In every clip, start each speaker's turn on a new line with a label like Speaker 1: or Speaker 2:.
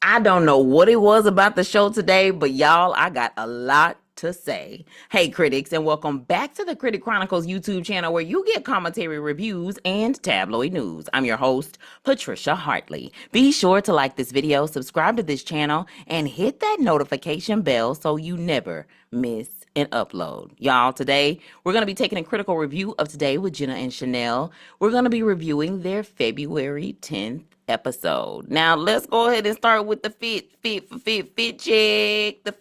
Speaker 1: I don't know what it was about the show today, but y'all, I got a lot to say. Hey, critics, and welcome back to the Critic Chronicles YouTube channel where you get commentary reviews and tabloid news. I'm your host, Patricia Hartley. Be sure to like this video, subscribe to this channel, and hit that notification bell so you never miss an upload. Y'all, today we're going to be taking a critical review of Today with Jenna and Sheinelle. We're going to be reviewing their February 10th episode. Now let's go ahead and start with the fit check. The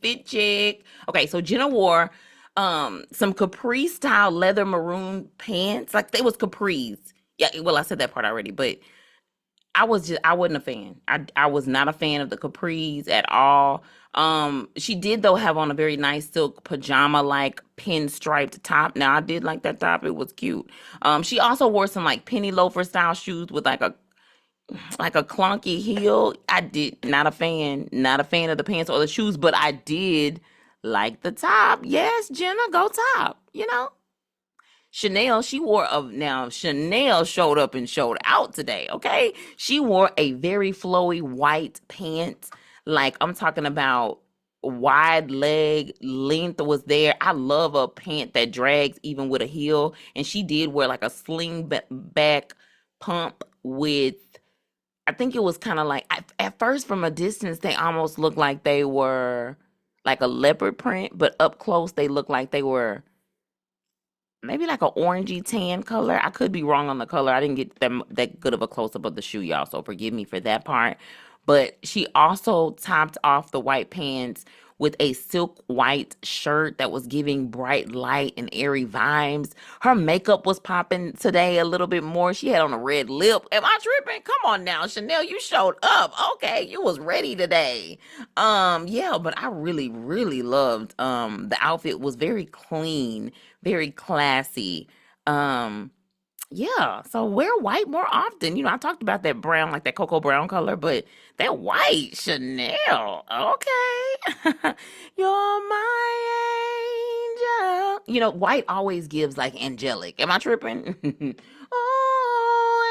Speaker 1: fit check. Okay, so Jenna wore some capri style leather maroon pants. Like they was capris. Yeah, well, I said that part already, but I wasn't a fan. I was not a fan of the capris at all. She did though have on a very nice silk pajama like pinstriped top. Now I did like that top. It was cute. She also wore some like penny loafer style shoes with like a clunky heel. I did not a fan of the pants or the shoes, but I did like the top. Yes, Jenna, go top, you know? Sheinelle, Sheinelle showed up and showed out today, okay? She wore a very flowy white pant. Like I'm talking about wide leg length was there. I love a pant that drags even with a heel. And she did wear like a sling back pump with, I think it was kind of like, at first from a distance, they almost looked like they were like a leopard print, but up close, they looked like they were maybe like a orangey tan color. I could be wrong on the color. I didn't get that good of a close up of the shoe, y'all, so forgive me for that part. But she also topped off the white pants with a silk white shirt that was giving bright light and airy vibes. Her makeup was popping today a little bit more. She had on a red lip. Am I tripping? Come on now, Sheinelle, you showed up. Okay, you was ready today. Yeah, but I really, really loved the outfit was very clean, very classy. Um, yeah, so wear white more often. I talked about that brown, like that cocoa brown color, but that white Sheinelle, okay. You're my angel. White always gives like angelic. Am I tripping? Oh,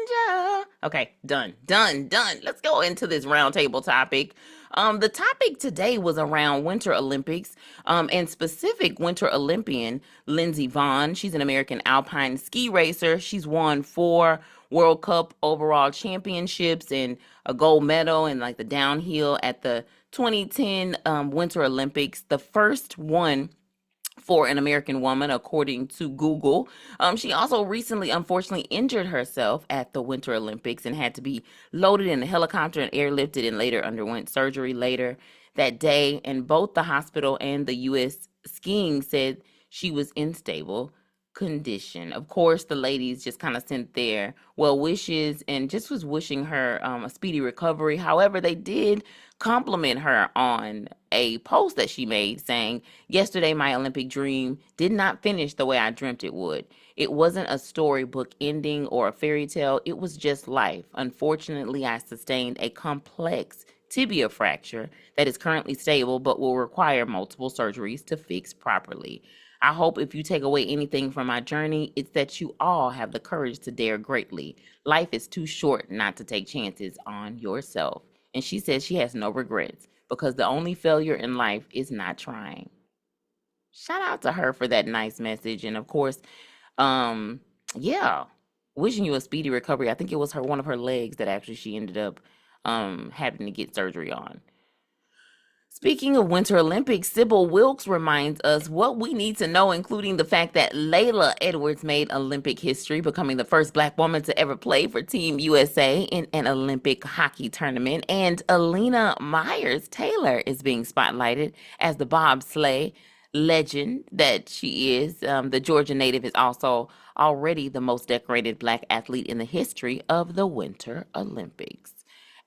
Speaker 1: angel. Okay, done, done, done. Let's go into this roundtable topic. The topic today was around Winter Olympics, and specific Winter Olympian Lindsey Vonn. She's an American alpine ski racer. She's won 4 World Cup overall championships and a gold medal in like the downhill at the 2010 Winter Olympics, the first one for an American woman, according to Google. She also recently, unfortunately, injured herself at the Winter Olympics and had to be loaded in a helicopter and airlifted and later underwent surgery later that day. And both the hospital and the U.S. skiing said she was in stable condition. Of course, the ladies just kind of sent their well wishes and just was wishing her a speedy recovery. However, they did compliment her on a post that she made saying, "Yesterday, my Olympic dream did not finish the way I dreamt it would. It wasn't a storybook ending or a fairy tale. It was just life. Unfortunately, I sustained a complex tibia fracture that is currently stable but will require multiple surgeries to fix properly. I hope if you take away anything from my journey, it's that you all have the courage to dare greatly. Life is too short not to take chances on yourself." And she says she has no regrets because the only failure in life is not trying. Shout out to her for that nice message. And of course, yeah, wishing you a speedy recovery. I think it was one of her legs that actually she ended up having to get surgery on. Speaking of Winter Olympics, Sybil Wilkes reminds us what we need to know, including the fact that Layla Edwards made Olympic history, becoming the first Black woman to ever play for Team USA in an Olympic hockey tournament. And Alina Myers Taylor is being spotlighted as the bobsleigh legend that she is. The Georgia native is also already the most decorated Black athlete in the history of the Winter Olympics.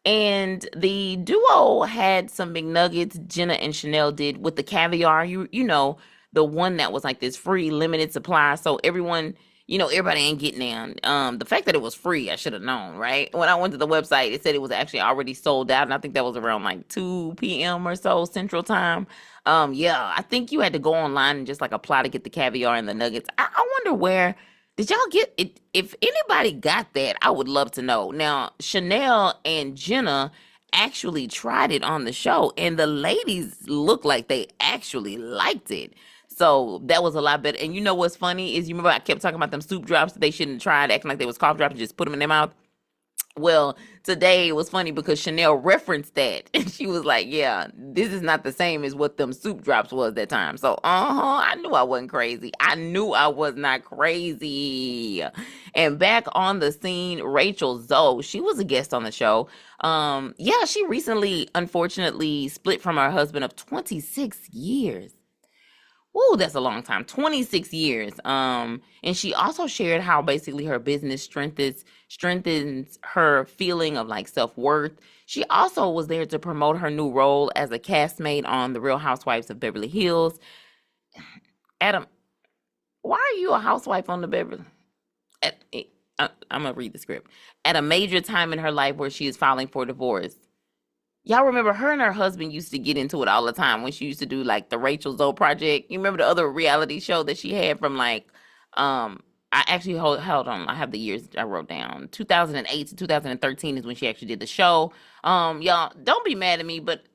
Speaker 1: And the duo had some big nuggets. Jenna and Sheinelle did with the caviar. You know, the one that was like this free limited supply. So everyone, everybody ain't getting in. The fact that it was free, I should have known, right? When I went to the website, it said it was actually already sold out. And I think that was around like 2 p.m. or so Central Time. Yeah, I think you had to go online and just like apply to get the caviar and the nuggets. I wonder where Did y'all get it? If anybody got that, I would love to know. Now, Sheinelle and Jenna actually tried it on the show, and the ladies looked like they actually liked it. So that was a lot better. And you know what's funny is, you remember I kept talking about them soup drops that they shouldn't have tried, acting like they was cough drops and just put them in their mouth. Well, today it was funny because Sheinelle referenced that, and she was like, "Yeah, this is not the same as what them soup drops was that time." So, I knew I wasn't crazy. I knew I was not crazy. And back on the scene, Rachel Zoe, she was a guest on the show. Yeah, she recently, unfortunately, split from her husband of 26 years. Woo, that's a long time. 26 years. And she also shared how basically her business strengthens her feeling of like self-worth. She also was there to promote her new role as a castmate on The Real Housewives of Beverly Hills. Adam, why are you a housewife on the Beverly? I'm gonna read the script. At a major time in her life where she is filing for divorce. Y'all remember her and her husband used to get into it all the time when she used to do like the Rachel Zoe Project. You remember the other reality show that she had from like, I actually held on. I have the years I wrote down. 2008 to 2013 is when she actually did the show. Y'all don't be mad at me, but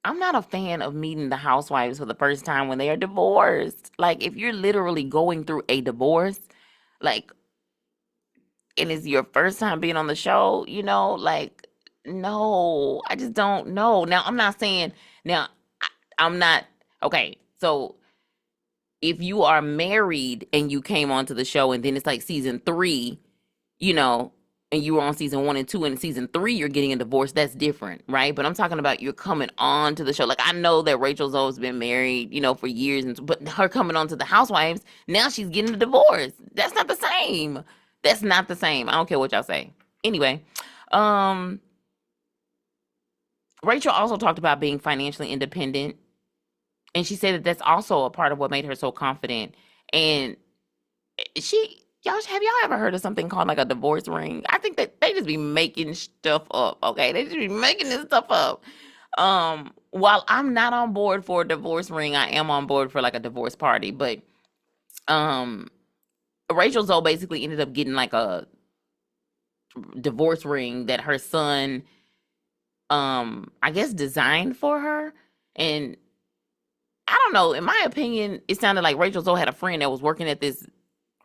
Speaker 1: I'm not a fan of meeting the housewives for the first time when they are divorced. Like, if you're literally going through a divorce, like, and it's your first time being on the show, you know, like, no, I just don't know. Now, I'm not saying, now, I'm not, okay, so if you are married and you came onto the show and then it's like season 3, you know, and you were on season 1 and 2, and season 3 you're getting a divorce, that's different, right? But I'm talking about you're coming on to the show. Like, I know that Rachel Zoe's been married, you know, for years, but her coming on to the Housewives, now she's getting a divorce. That's not the same. That's not the same. I don't care what y'all say. Anyway, Rachel also talked about being financially independent, and she said that that's also a part of what made her so confident. And y'all ever heard of something called like a divorce ring? I think that they just be making stuff up, okay? They just be making this stuff up. While I'm not on board for a divorce ring, I am on board for like a divorce party. But Rachel Zoe basically ended up getting like a divorce ring that her son I guess designed for her. And I don't know, in my opinion, it sounded like Rachel Zoe had a friend that was working at this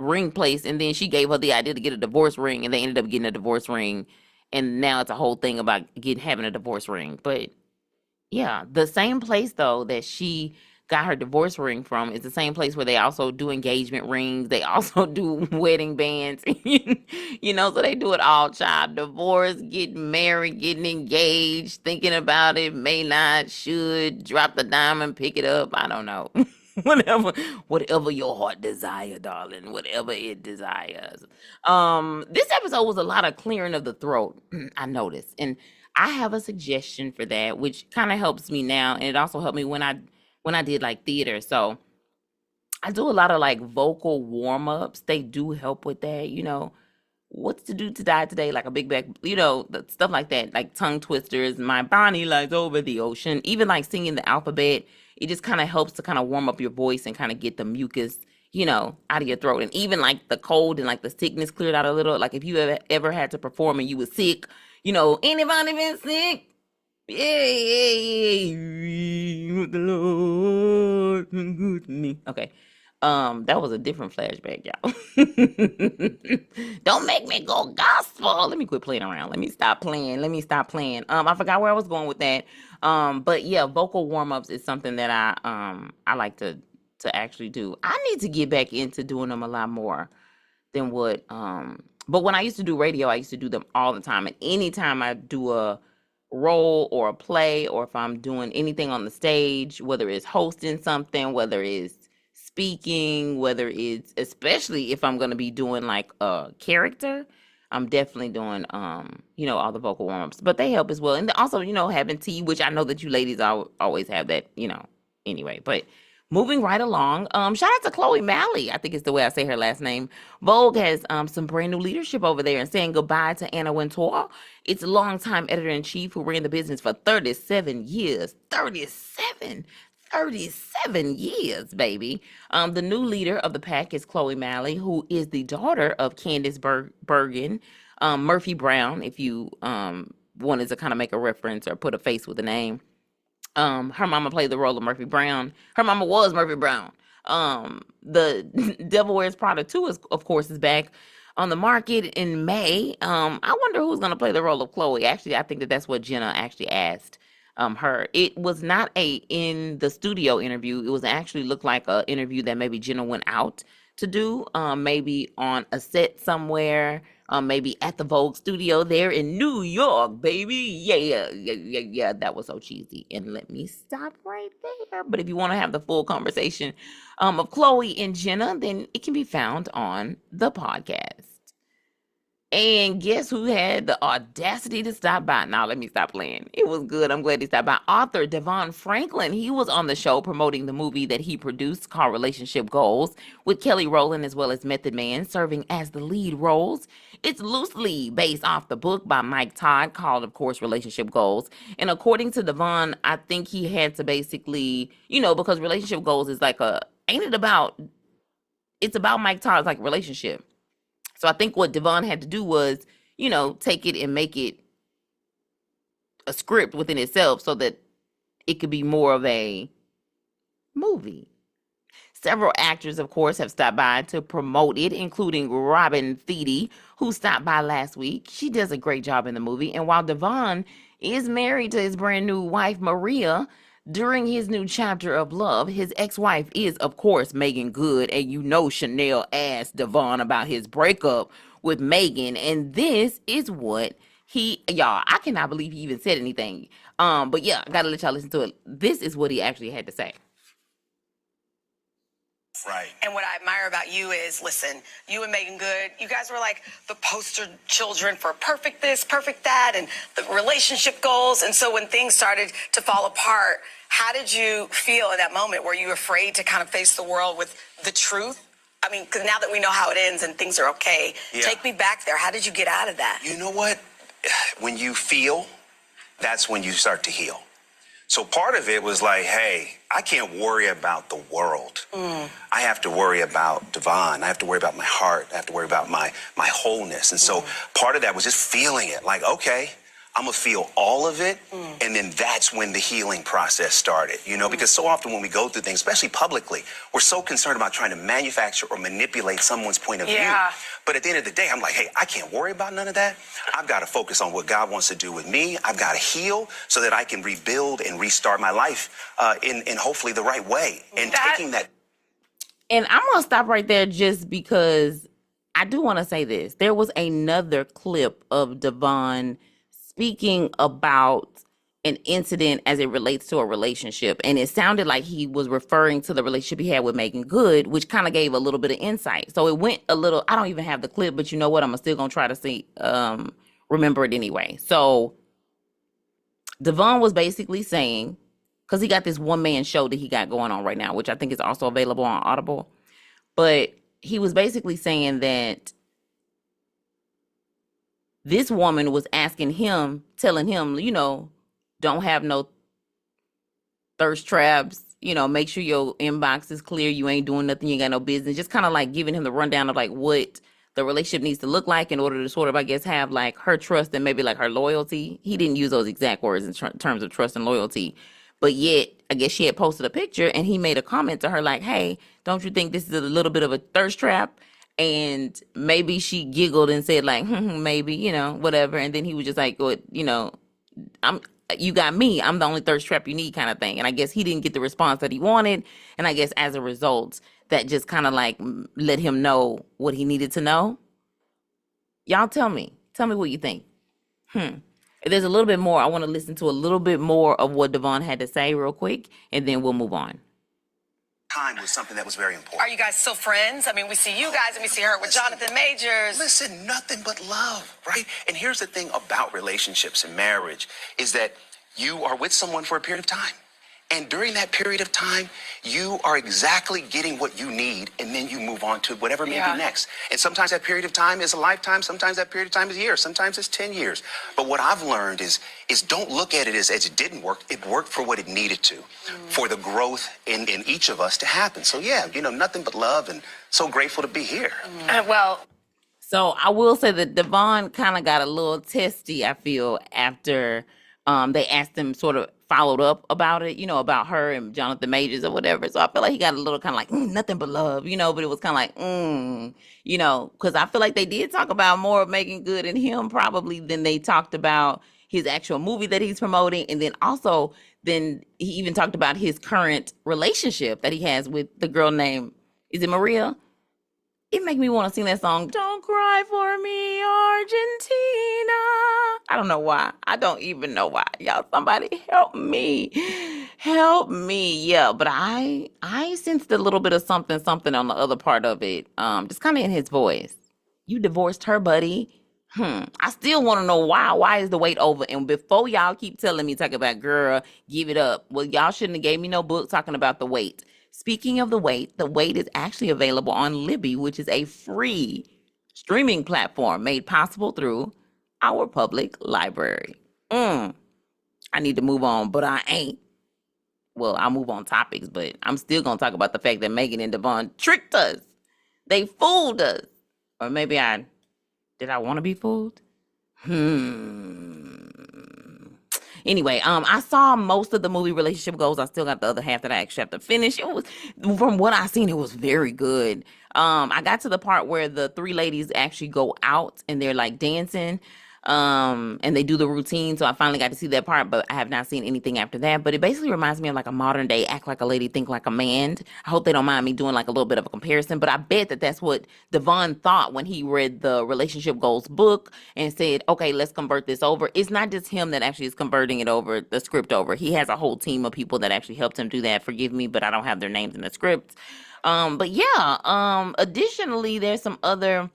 Speaker 1: ring place, and then she gave her the idea to get a divorce ring, and they ended up getting a divorce ring, and now it's a whole thing about having a divorce ring. But yeah, the same place though that she got her divorce ring from is the same place where they also do engagement rings. They also do wedding bands, you know, so they do it all, child. Divorce, getting married, getting engaged, thinking about it, may not, should, drop the diamond, pick it up. I don't know. whatever your heart desire, darling, whatever it desires. This episode was a lot of clearing of the throat, I noticed. And I have a suggestion for that, which kind of helps me now, and it also helped me when I did like theater. So I do a lot of like vocal warm-ups. They do help with that, you know. What's to do to die today, like a big back, you know, stuff like that, like tongue twisters, my Bonnie lies over the ocean, even like singing the alphabet. It just kind of helps to kind of warm up your voice and kind of get the mucus, you know, out of your throat. And even like the cold and like the sickness cleared out a little. Like if you ever had to perform and you were sick, you know, anybody been sick? Yeah, the Lord been good to me. Okay. That was a different flashback, y'all. Don't make me go gospel. Let me quit playing around. Let me stop playing. I forgot where I was going with that. But yeah, vocal warm-ups is something that I like to actually do. I need to get back into doing them a lot more than what but when I used to do radio, I used to do them all the time. And anytime I do a role or a play, or if I'm doing anything on the stage, whether it's hosting something, whether it's speaking, whether it's, especially if I'm going to be doing like a character, I'm definitely doing you know, all the vocal warm-ups. But they help as well. And also, you know, having tea, which I know that you ladies always have that, you know. Anyway, but moving right along, shout out to Chloe Malle. I think it's the way I say her last name. Vogue has some brand new leadership over there, and saying goodbye to Anna Wintour. It's a longtime editor-in-chief who ran the business for 37 years. 37 37 years, baby. The new leader of the pack is Chloe Malle, who is the daughter of Candace Bergen, Murphy Brown, if you wanted to kind of make a reference or put a face with a name. Her mama played the role of Murphy Brown. Her mama was Murphy Brown. The Devil Wears Prada 2 of course is back on the market in May. I wonder who's gonna play the role of Chloe. Actually, I think that's what Jenna actually asked her. It was not in the studio interview. It was actually looked like a interview that maybe Jenna went out to do, maybe on a set somewhere, maybe at the Vogue studio there in New York, baby. Yeah. That was so cheesy. And let me stop right there. But if you want to have the full conversation of Chloe and Jenna, then it can be found on the podcast. And guess who had the audacity to stop by? Now, let me stop playing. It was good. I'm glad he stopped by. Author DeVon Franklin, he was on the show promoting the movie that he produced called Relationship Goals with Kelly Rowland as well as Method Man serving as the lead roles. It's loosely based off the book by Mike Todd called, of course, Relationship Goals. And according to DeVon, I think he had to basically, because Relationship Goals is like it's about Mike Todd's like relationship. So I think what DeVon had to do was, take it and make it a script within itself so that it could be more of a movie. Several actors, of course, have stopped by to promote it, including Robin Thede, who stopped by last week. She does a great job in the movie. And while DeVon is married to his brand new wife, Maria, during his new chapter of love, his ex-wife is, of course, Meagan Good. And Sheinelle asked DeVon about his breakup with Meagan. And this is what y'all, I cannot believe he even said anything. But yeah, I gotta let y'all listen to it. This is what he actually had to say.
Speaker 2: Right. And what I admire about you is, listen, you and Meagan Good, you guys were like the poster children for perfect this, perfect that, and the relationship goals. And so when things started to fall apart, how did you feel in that moment? Were you afraid to kind of face the world with the truth? I mean, because now that we know how it ends and things are okay, take me back there. How did you get out of that?
Speaker 3: You know what? When you feel, that's when you start to heal. So part of it was like, hey, I can't worry about the world. I have to worry about DeVon. I have to worry about my heart. I have to worry about my wholeness. And so part of that was just feeling it. Like, okay, I'm going to feel all of it. And then that's when the healing process started, because so often when we go through things, especially publicly, we're so concerned about trying to manufacture or manipulate someone's point of view. But at the end of the day, I'm like, hey, I can't worry about none of that. I've got to focus on what God wants to do with me. I've got to heal so that I can rebuild and restart my life in hopefully the right way. And taking that.
Speaker 1: And I'm going to stop right there just because I do want to say this. There was another clip of DeVon speaking about an incident as it relates to a relationship. And it sounded like he was referring to the relationship he had with Meagan Good, which kind of gave a little bit of insight. So it went a little, I don't even have the clip, but you know what? I'm still going to try to remember it anyway. So DeVon was basically saying, because he got this one-man show that he got going on right now, which I think is also available on Audible. But he was basically saying that this woman was asking him, telling him, don't have no thirst traps, make sure your inbox is clear. You ain't doing nothing. You ain't got no business. Just kind of like giving him the rundown of like what the relationship needs to look like in order to sort of, I guess, have like her trust and maybe like her loyalty. He didn't use those exact words in terms of trust and loyalty. But yet, I guess she had posted a picture and he made a comment to her like, hey, don't you think this is a little bit of a thirst trap? And maybe she giggled and said like, maybe, whatever. And then he was just like, well, you got me. I'm the only thirst trap you need kind of thing. And I guess he didn't get the response that he wanted. And I guess as a result, that just kind of like let him know what he needed to know. Y'all tell me what you think. If there's a little bit more, I want to listen to a little bit more of what DeVon had to say real quick, and then we'll move on.
Speaker 3: Time was something that was very important.
Speaker 2: Are you guys still friends? I mean, we see you guys and we see her with Jonathan Majors.
Speaker 3: Listen, nothing but love, right? And here's the thing about relationships and marriage is that you are with someone for a period of time. And during that period of time, you are exactly getting what you need, and then you move on to whatever may be next. And sometimes that period of time is a lifetime. Sometimes that period of time is a year. Sometimes it's 10 years. But what I've learned is don't look at it as it didn't work. It worked for what it needed to, for the growth in each of us to happen. So yeah, nothing but love, and so grateful to be here.
Speaker 1: So I will say that DeVon kind of got a little testy, I feel, after they asked him, sort of followed up about it, about her and Jonathan Majors or whatever. So I feel like he got a little kind of like, nothing but love, but it was kind of like, because I feel like they did talk about more of Meagan Good and him probably than they talked about his actual movie that he's promoting. And then he even talked about his current relationship that he has with the girl named, is it Maria? It make me want to sing that song, Don't Cry For Me, Argentina. I don't know why. I don't even know why. Y'all, somebody help me. Help me. Yeah, but I sensed a little bit of something on the other part of it. Just kind of in his voice. You divorced her, buddy. I still want to know why. Why is the wait over? And before y'all keep telling me, talk about, girl, give it up. Well, y'all shouldn't have gave me no book talking about the wait. Speaking of the wait is actually available on Libby, which is a free streaming platform made possible through our public library. I need to move on, but I ain't. Well, I'll move on topics, but I'm still going to talk about the fact that Meagan and DeVon tricked us. They fooled us. Or maybe did I want to be fooled? Anyway, I saw most of the movie Relationship Goals. I still got the other half that I actually have to finish. It was, from what I seen, it was very good. I got to the part where the three ladies actually go out and they're like dancing. And they do the routine. So I finally got to see that part, but I have not seen anything after that. But it basically reminds me of like a modern day Act Like a Lady, Think Like a Man. I hope they don't mind me doing like a little bit of a comparison, but I bet that that's what DeVon thought when he read the Relationship Goals book and said, okay, let's convert this over. It's not just him that actually is converting it over, the script over. He has a whole team of people that actually helped him do that. Forgive me, but I don't have their names in the script. But yeah, additionally, there's some other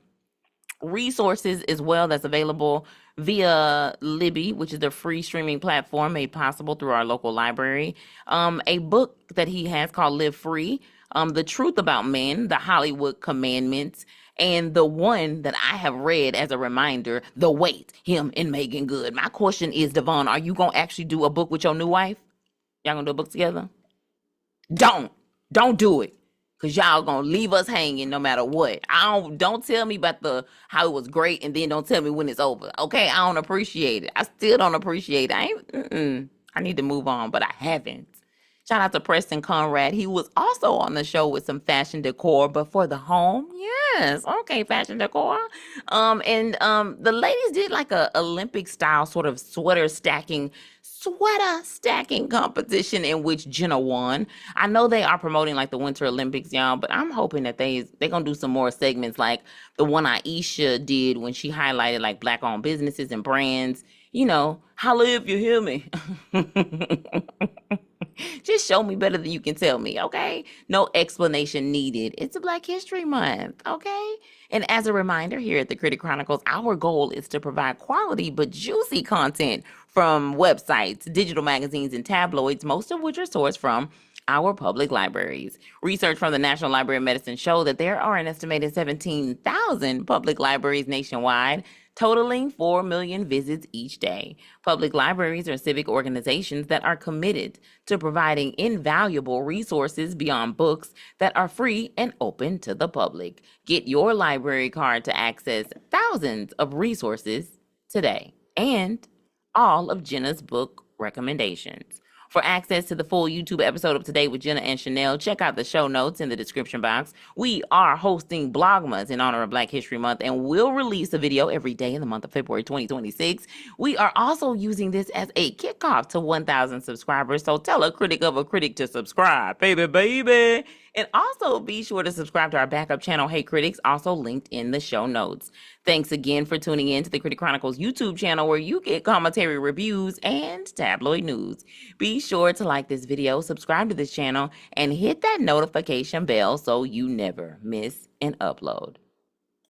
Speaker 1: resources as well that's available via Libby, which is the free streaming platform made possible through our local library. A book that he has called Live Free, The Truth About Men, The Hollywood Commandments, and the one that I have read as a reminder, The Wait, him and Meagan Good. My question is, DeVon, are you going to actually do a book with your new wife? Y'all going to do a book together? Don't do it. Cause y'all gonna leave us hanging no matter what. Don't tell me about how it was great and then don't tell me when it's over. Okay, I don't appreciate it. I still don't appreciate it. I need to move on, but I haven't. Shout out to Preston Conrad. He was also on the show with some fashion decor, but for the home, yes, okay, fashion decor. The ladies did like a Olympic style sort of sweater stacking competition in which Jenna won. I know they are promoting like the Winter Olympics, y'all, but I'm hoping that they're gonna do some more segments like the one Aisha did when she highlighted like Black-owned businesses and brands. Holla if you hear me. Just show me better than you can tell me, okay? No explanation needed. It's a Black History Month, okay? And as a reminder, here at the Critic Chronicles, our goal is to provide quality but juicy content from websites, digital magazines, and tabloids, most of which are sourced from our public libraries. Research from the National Library of Medicine show that there are an estimated 17,000 public libraries nationwide, totaling 4 million visits each day. Public libraries are civic organizations that are committed to providing invaluable resources beyond books that are free and open to the public. Get your library card to access thousands of resources today and all of Jenna's book recommendations. For access to the full YouTube episode of Today with Jenna and Sheinelle, check out the show notes in the description box. We are hosting Blogmas in honor of Black History Month, and we'll release a video every day in the month of February 2026. We are also using this as a kickoff to 1,000 subscribers, so tell a critic of a critic to subscribe, baby. And also be sure to subscribe to our backup channel, Hey Critics, also linked in the show notes. Thanks again for tuning in to the Critic Chronicles YouTube channel where you get commentary reviews and tabloid news. Be sure to like this video, subscribe to this channel, and hit that notification bell so you never miss an upload.